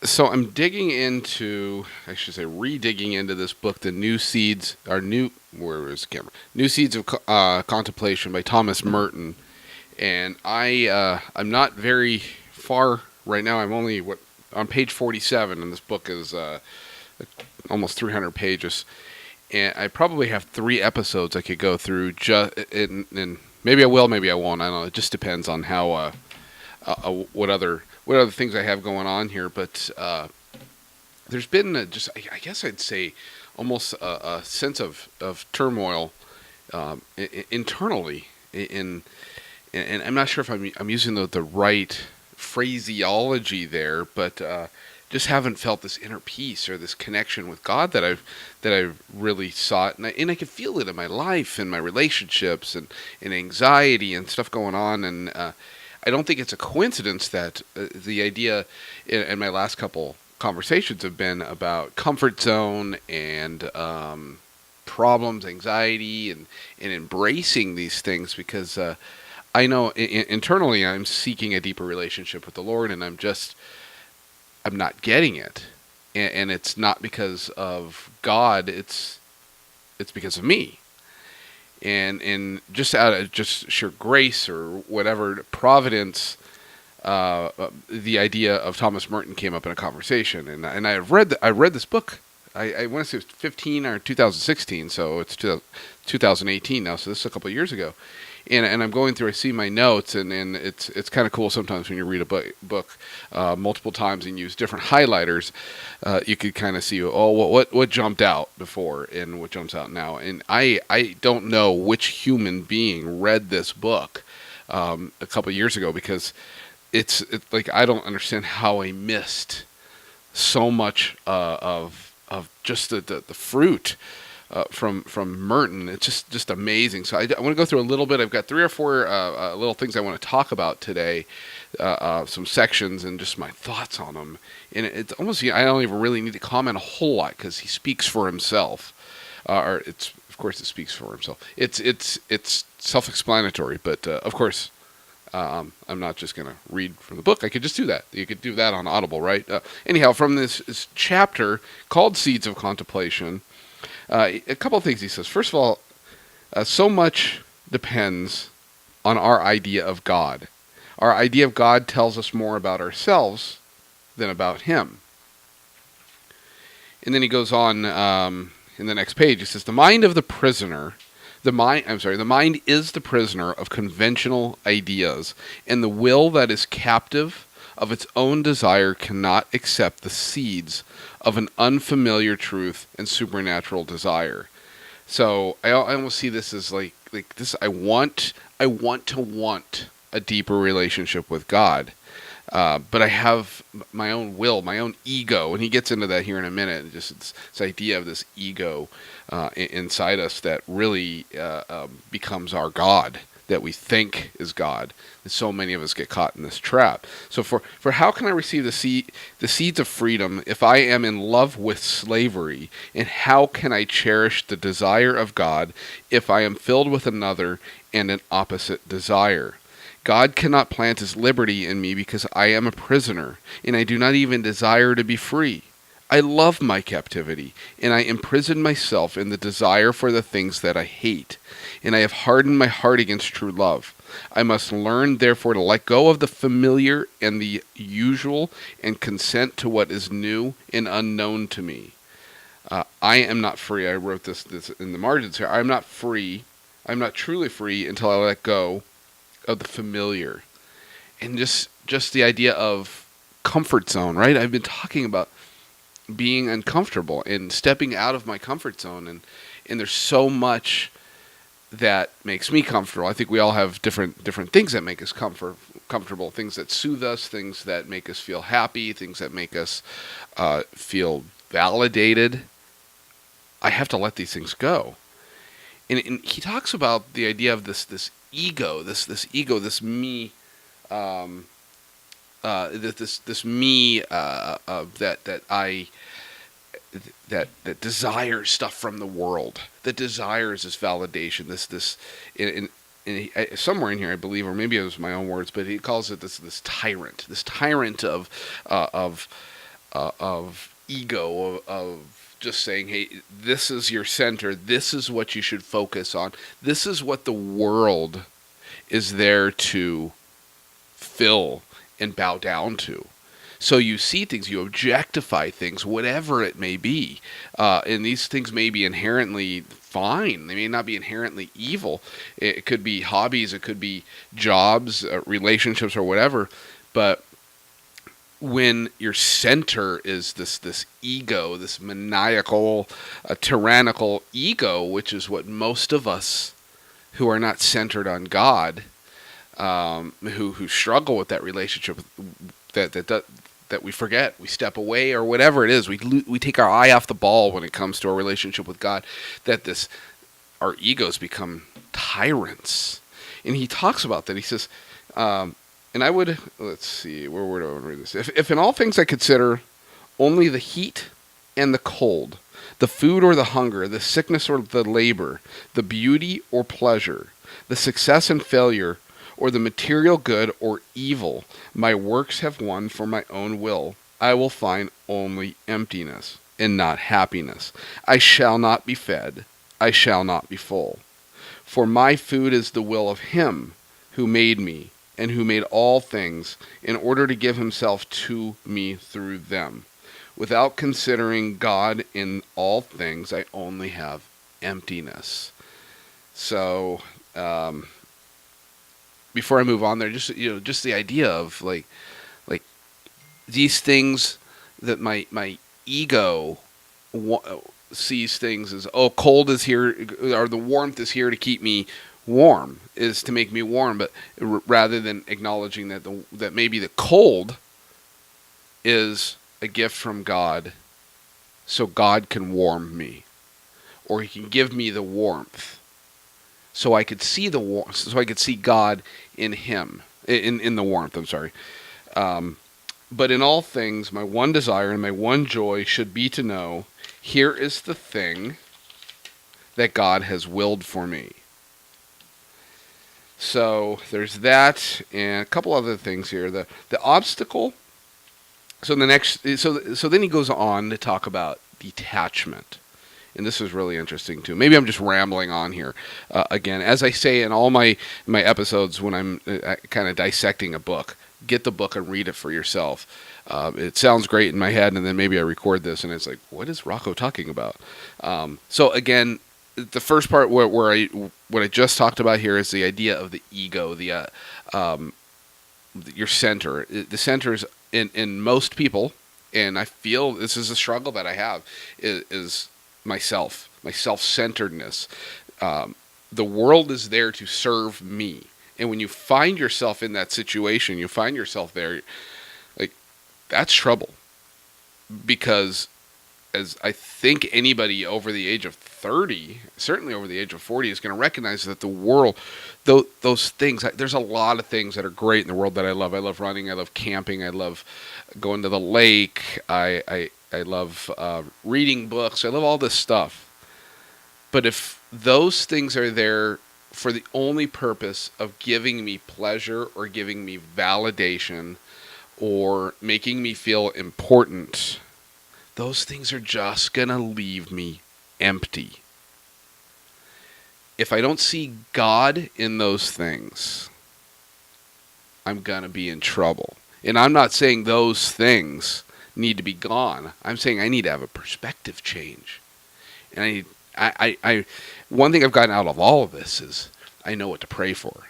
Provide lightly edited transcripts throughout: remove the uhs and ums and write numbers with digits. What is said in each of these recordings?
So I'm digging into, I should say, redigging into this book, The New Seeds, or New, where is the camera? New Seeds of Contemplation by Thomas Merton. And I'm not very far right now. I'm only on page 47, and this book is almost 300 pages. And I probably have 3 episodes I could go through. And maybe I will, maybe I won't. I don't know. It just depends on how what other things I have going on here. But there's been just, I guess I'd say, almost a sense of turmoil internally in, and I'm not sure if I'm using the right phraseology there, but just haven't felt this inner peace or this connection with God that I've really sought, and I can feel it in my life and my relationships and anxiety and stuff going on, and I don't think it's a coincidence that the idea in my last couple conversations have been about comfort zone and problems, anxiety, and embracing these things because I know internally I'm seeking a deeper relationship with the Lord, and I'm not getting it, and it's not because of God. It's because of me, and just out of just sheer grace or whatever providence. The idea of Thomas Merton came up in a conversation, and I read this book. I want to say it was 15 or 2016, so it's 2018 now. So this is a couple of years ago, and I'm going through. I see my notes, and it's kind of cool sometimes when you read a book multiple times and use different highlighters. You could kind of see what jumped out before and what jumps out now. And I don't know which human being read this book a couple of years ago because it's like I don't understand how I missed so much of just the fruit from Merton. It's just amazing. So I want to go through a little bit. I've got 3 or 4 little things I want to talk about today, some sections and just my thoughts on them. And it's almost I don't even really need to comment a whole lot because he speaks for himself. Or it's of course it speaks for himself. It's self-explanatory, but of course. I'm not just going to read from the book. I could just do that. You could do that on Audible, right? Anyhow, from this chapter called Seeds of Contemplation, a couple of things he says. First of all, so much depends on our idea of God. Our idea of God tells us more about ourselves than about Him. And then he goes on in the next page. He says, "The mind of the prisoner." The mind is the prisoner of conventional ideas, and the will that is captive of its own desire cannot accept the seeds of an unfamiliar truth and supernatural desire. So I almost see this as like this. I want to want a deeper relationship with God, but I have my own will, my own ego, and he gets into that here in a minute. Just this idea of this ego inside us that really becomes our God, that we think is God. And so many of us get caught in this trap. So for how can I receive the seeds of freedom if I am in love with slavery? And how can I cherish the desire of God if I am filled with another and an opposite desire? God cannot plant his liberty in me because I am a prisoner, and I do not even desire to be free. I love my captivity, and I imprison myself in the desire for the things that I hate, and I have hardened my heart against true love. I must learn, therefore, to let go of the familiar and the usual and consent to what is new and unknown to me. I am not free. I wrote this in the margins here. I'm not free. I'm not truly free until I let go of the familiar, and just the idea of comfort zone, right? I've been talking about being uncomfortable and stepping out of my comfort zone, and there's so much that makes me comfortable. I think we all have different things that make us comfortable, things that soothe us, things that make us feel happy, things that make us feel validated. I have to let these things go. And he talks about the idea of this ego, this ego, this me, this me that I that desires stuff from the world, that desires this validation, this somewhere in here I believe, or maybe it was my own words, but he calls it this tyrant of of ego, of just saying, hey, this is your center, this is what you should focus on, this is what the world is there to fill and bow down to. So you see things, you objectify things, whatever it may be. And these things may be inherently fine. They may not be inherently evil. It could be hobbies, it could be jobs, relationships, or whatever. But when your center is this ego, this maniacal, tyrannical ego, which is what most of us who are not centered on God, who struggle with that relationship, that we forget, we step away, or whatever it is, we take our eye off the ball when it comes to our relationship with God. That our egos become tyrants, and he talks about that. He says, and I would, let's see, where do I want to read this? If in all things I consider only the heat and the cold, the food or the hunger, the sickness or the labor, the beauty or pleasure, the success and failure, or the material good or evil my works have won for my own will, I will find only emptiness and not happiness. I shall not be fed, I shall not be full. For my food is the will of him who made me and who made all things, in order to give himself to me through them. Without considering God in all things, I only have emptiness. So, before I move on there, just the idea of like these things that my ego sees things as, oh, cold is here, or the warmth is here to keep me warm, is to make me warm, but rather than acknowledging that maybe the cold is a gift from God, so God can warm me, or he can give me the warmth, so I could see the warmth, so I could see God in him, in the warmth. I'm sorry. But in all things, my one desire and my one joy should be to know, here is the thing that God has willed for me. So there's that, and a couple other things here. The obstacle. So then he goes on to talk about detachment, and this is really interesting too. Maybe I'm just rambling on here again, as I say in all my episodes when I'm kind of dissecting a book. Get the book and read it for yourself. It sounds great in my head, and then maybe I record this, and it's like, what is Rocco talking about? So again, the first part what I just talked about here is the idea of the ego, your center. The center is in most people, and I feel this is a struggle that I have, is myself, my self-centeredness. The world is there to serve me. And when you find yourself in that situation, you find yourself there, like, that's trouble. Because as I think anybody over the age of 30, certainly over the age of 40, is going to recognize that the world, those things, there's a lot of things that are great in the world that I love. I love running, I love camping, I love going to the lake, I love reading books, I love all this stuff. But if those things are there for the only purpose of giving me pleasure or giving me validation or making me feel important, those things are just going to leave me empty. If I don't see God in those things, I'm going to be in trouble. And I'm not saying those things need to be gone. I'm saying I need to have a perspective change. And I one thing I've gotten out of all of this is I know what to pray for.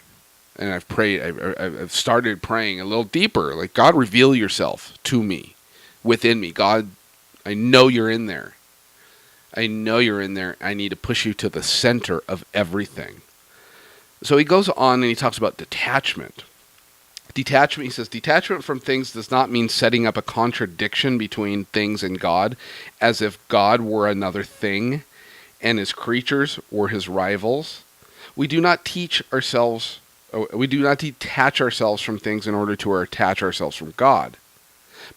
And I've started praying a little deeper. Like, God, reveal yourself to me, within me. God, I know you're in there. I know you're in there. I need to push you to the center of everything. So he goes on and he talks about detachment. Detachment, he says, detachment from things does not mean setting up a contradiction between things and God, as if God were another thing and his creatures were his rivals. We do not detach ourselves from things in order to attach ourselves from God,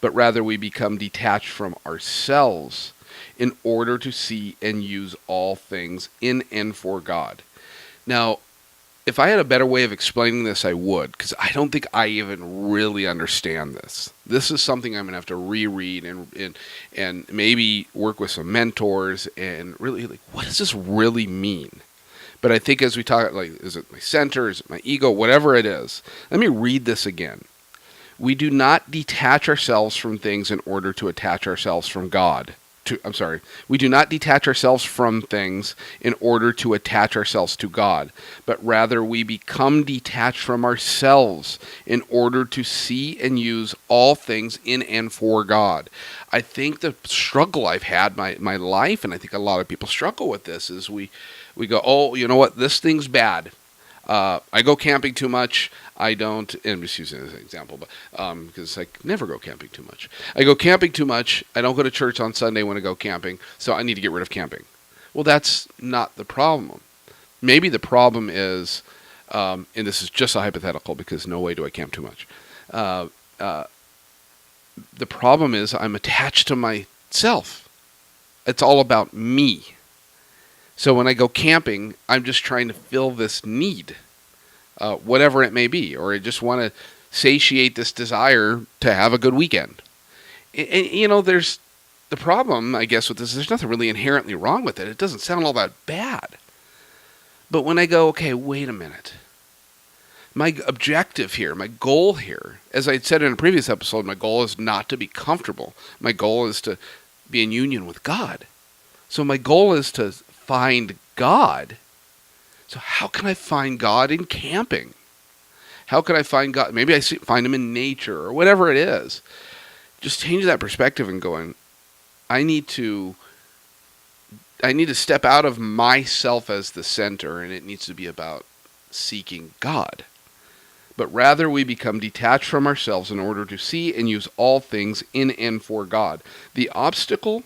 but rather we become detached from ourselves in order to see and use all things in and for God. Now, if I had a better way of explaining this, I would, because I don't think I even really understand this. This is something I'm gonna have to reread and maybe work with some mentors and really like, what does this really mean? But I think as we talk, like, is it my center? Is it my ego? Whatever it is, let me read this again. We do not detach ourselves from things in order to attach ourselves from God. We do not detach ourselves from things in order to attach ourselves to God, but rather we become detached from ourselves in order to see and use all things in and for God. I think the struggle I've had my life, and I think a lot of people struggle with this, is we go, oh, you know what, this thing's bad. I go camping too much. I don't, and I'm just using it as an example, but because I never go camping too much. I go camping too much. I don't go to church on Sunday when I go camping, so I need to get rid of camping. Well, that's not the problem. Maybe the problem is, and this is just a hypothetical because no way do I camp too much. The problem is I'm attached to myself. It's all about me. So when I go camping, I'm just trying to fill this need, whatever it may be, or I just want to satiate this desire to have a good weekend. And, there's the problem, I guess, with this. There's nothing really inherently wrong with it. It doesn't sound all that bad. But when I go, okay, wait a minute. My objective here, my goal here, as I said in a previous episode, my goal is not to be comfortable. My goal is to be in union with God. So my goal is to find God. So how can I find God in camping? How can I find God? Maybe find him in nature or whatever it is. Just change that perspective and going, I need to step out of myself as the center, and it needs to be about seeking God. But rather we become detached from ourselves in order to see and use all things in and for God. The obstacle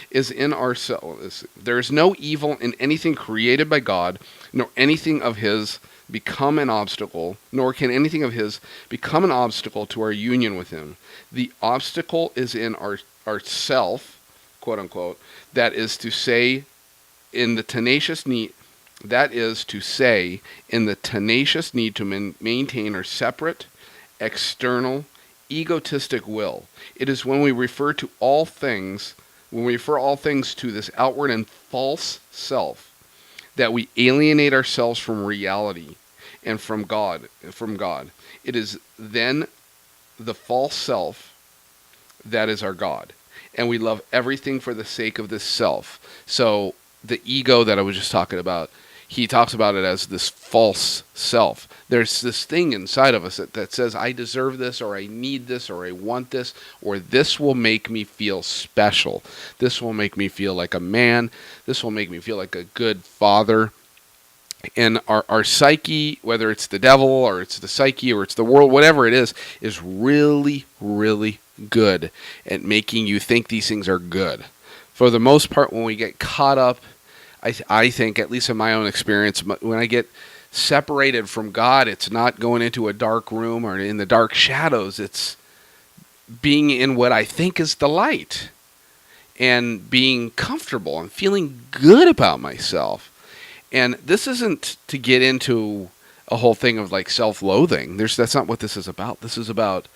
is in ourselves. There is no evil in anything created by God, nor anything of his become an obstacle, nor can anything of his become an obstacle to our union with him. The obstacle is in our self, quote unquote, that is to say in the tenacious need to maintain our separate, external, egotistic will. It is when we refer all things to this outward and false self, that we alienate ourselves from reality and from God. It is then the false self that is our God. And we love everything for the sake of this self. So the ego that I was just talking about, he talks about it as this false self. There's this thing inside of us that says, I deserve this, or I need this, or I want this, or this will make me feel special. This will make me feel like a man. This will make me feel like a good father. And our psyche, whether it's the devil, or it's the psyche, or it's the world, whatever it is really, really good at making you think these things are good. For the most part, when we get caught up, I think, at least in my own experience, when I get separated from God, it's not going into a dark room or in the dark shadows. It's being in what I think is the light and being comfortable and feeling good about myself. And this isn't to get into a whole thing of like self-loathing. That's not what this is about. This is about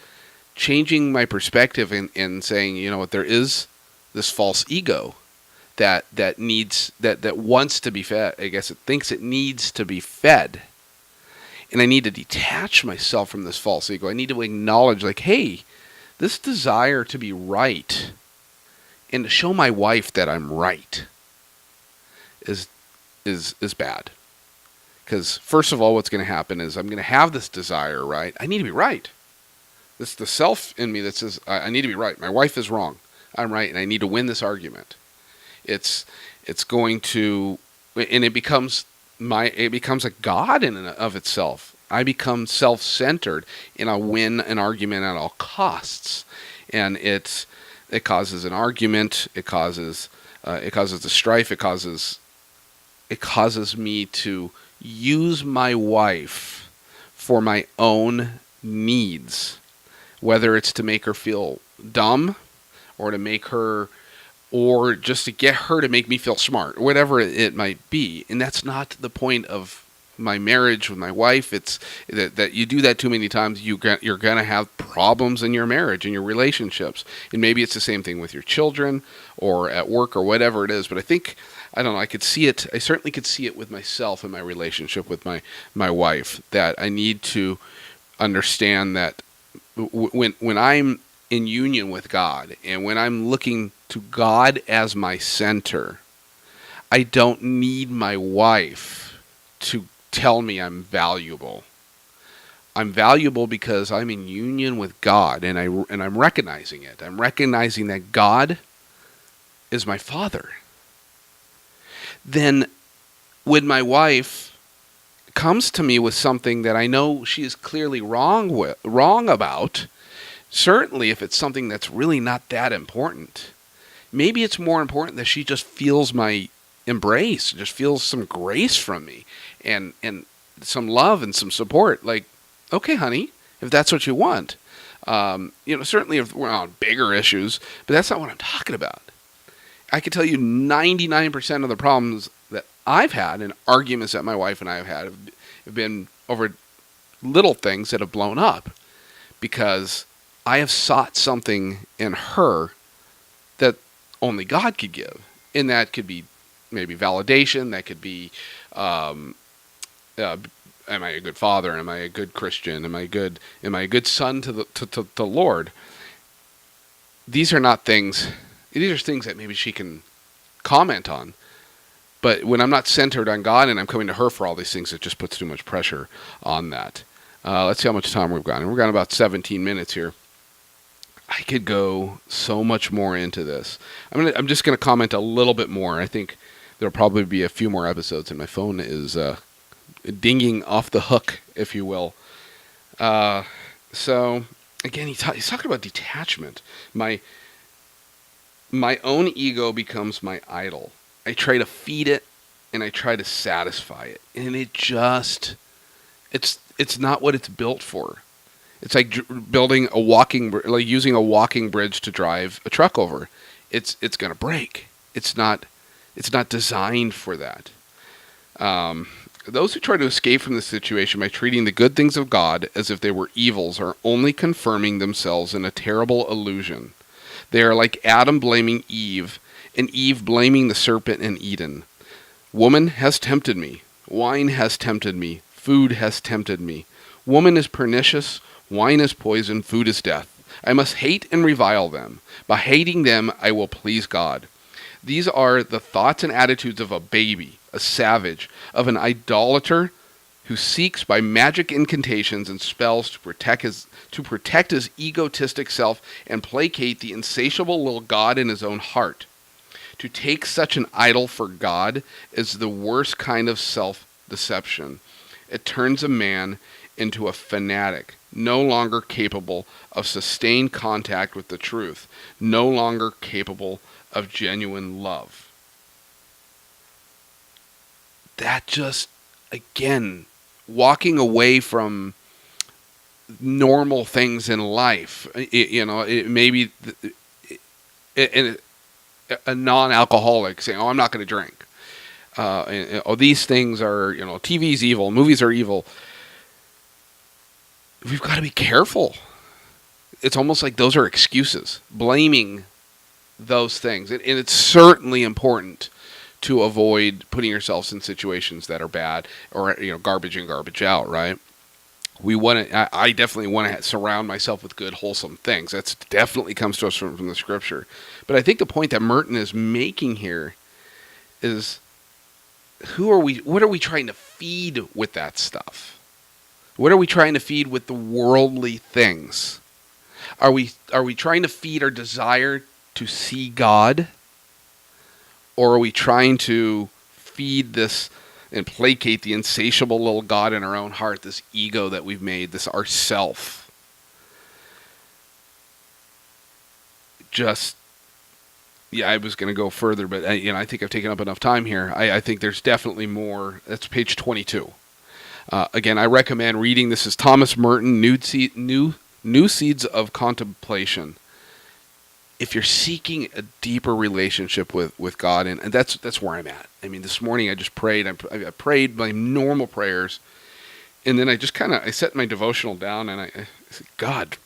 changing my perspective and saying, you know what, there is this false ego that wants to be fed. I guess it thinks it needs to be fed. And I need to detach myself from this false ego. I need to acknowledge, like, hey, this desire to be right and to show my wife that I'm right is bad. Because first of all, what's going to happen is I'm going to have this desire, right? I need to be right. It's the self in me that says I need to be right. My wife is wrong. I'm right, and I need to win this argument. It's going to, and it becomes a god in and of itself. I become self-centered, and I'll win an argument at all costs. And it causes an argument. It causes the strife. It causes me to use my wife for my own needs, whether it's to make her feel dumb, or or just to get her to make me feel smart, or whatever it might be. And that's not the point of my marriage with my wife. It's that you do that too many times, you're going to have problems in your marriage and your relationships. And maybe it's the same thing with your children or at work or whatever it is. But I don't know, I could see it. I certainly could see it with myself and my relationship with my wife, that I need to understand that when I'm in union with God and when I'm looking to God as my center, I don't need my wife to tell me I'm valuable. I'm valuable because I'm in union with God, and I'm recognizing it. I'm recognizing that God is my Father. Then when my wife comes to me with something that I know she is clearly wrong about, certainly if it's something that's really not that important, maybe it's more important that she just feels my embrace, just feels some grace from me, and some love and some support. Like, okay, honey, if that's what you want. Certainly if we're on bigger issues, but that's not what I'm talking about. I can tell you 99% of the problems that I've had and arguments that my wife and I have had have been over little things that have blown up because I have sought something in her that only God could give. And that could be maybe validation. That could be, am I a good father? Am I a good Christian? Am I a good son to the Lord? These are not things. These are things that maybe she can comment on. But when I'm not centered on God and I'm coming to her for all these things, it just puts too much pressure on that. Let's see how much time we've got. And we've got about 17 minutes here. I could go so much more into this. I'm just going to comment a little bit more. I think there'll probably be a few more episodes, and my phone is dinging off the hook, if you will. So again, he's talking about detachment. My own ego becomes my idol. I try to feed it and I try to satisfy it, and it's not what it's built for. It's like building using a walking bridge to drive a truck over. It's going to break. It's not designed for that. Those who try to escape from this situation by treating the good things of God as if they were evils are only confirming themselves in a terrible illusion. They are like Adam blaming Eve, and Eve blaming the serpent in Eden. Woman has tempted me. Wine has tempted me. Food has tempted me. Woman is pernicious. Wine is poison. Food is death. I must hate and revile them. By hating them, I will please God. These are the thoughts and attitudes of a baby, a savage, of an idolater who seeks by magic incantations and spells to protect his egotistic self and placate the insatiable little God in his own heart. To take such an idol for God is the worst kind of self-deception. It turns a man into a fanatic, no longer capable of sustained contact with the truth, no longer capable of genuine love. That just, again, walking away from normal things in life, it may be a non-alcoholic saying, "Oh, I'm not going to drink." These things are, TV's evil, movies are evil. We've got to be careful. It's almost like those are excuses, blaming those things, and it's certainly important to avoid putting yourselves in situations that are bad or garbage in, garbage out, right? I definitely want to surround myself with good, wholesome things. That definitely comes to us from the scripture. But I think the point that Merton is making here is, what are we trying to feed with that stuff? What are we trying to feed with the worldly things? Are we trying to feed our desire to see God? Or are we trying to feed this and placate the insatiable little God in our own heart, this ego that we've made, this ourself? I was going to go further, but I think I've taken up enough time here. I think there's definitely more. That's page 22. Again, I recommend reading. This is Thomas Merton, New Seeds of Contemplation. if you're seeking a deeper relationship with God, and that's where I'm at. I mean, this morning I just prayed. I prayed my normal prayers, and then I just I set my devotional down, and I said, God,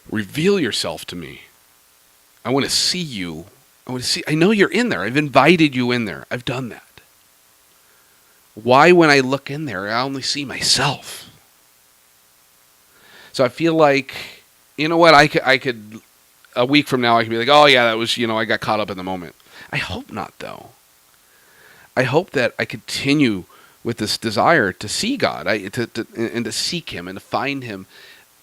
reveal yourself to me. I want to see you. I know you're in there. I've invited you in there. I've done that. Why, when I look in there, I only see myself? So I feel like, you know what, I could a week from now, I could be like, oh yeah, that was, I got caught up in the moment. I hope not, though. I hope that I continue with this desire to see God, and to seek Him and to find Him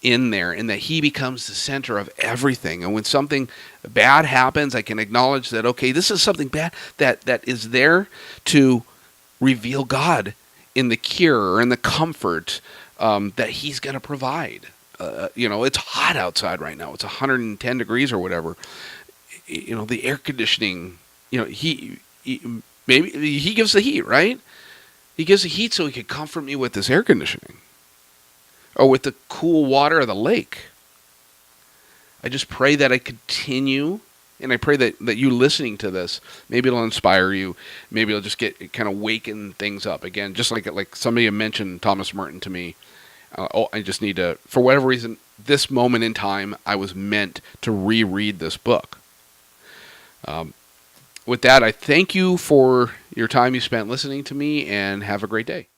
in there, and that He becomes the center of everything. And when something bad happens, I can acknowledge that, okay, this is something bad that is there to reveal God in the cure or in the comfort that He's going to provide. It's hot outside right now. It's 110 degrees or whatever. The air conditioning, maybe He gives the heat, right? He gives the heat so He could comfort me with this air conditioning or with the cool water of the lake. I just pray that I continue, and I pray that you listening to this, maybe it'll inspire you. Maybe it'll just get kind of waken things up again, just like somebody mentioned Thomas Merton to me. I just need to, for whatever reason, this moment in time, I was meant to reread this book. With that, I thank you for your time you spent listening to me, and have a great day.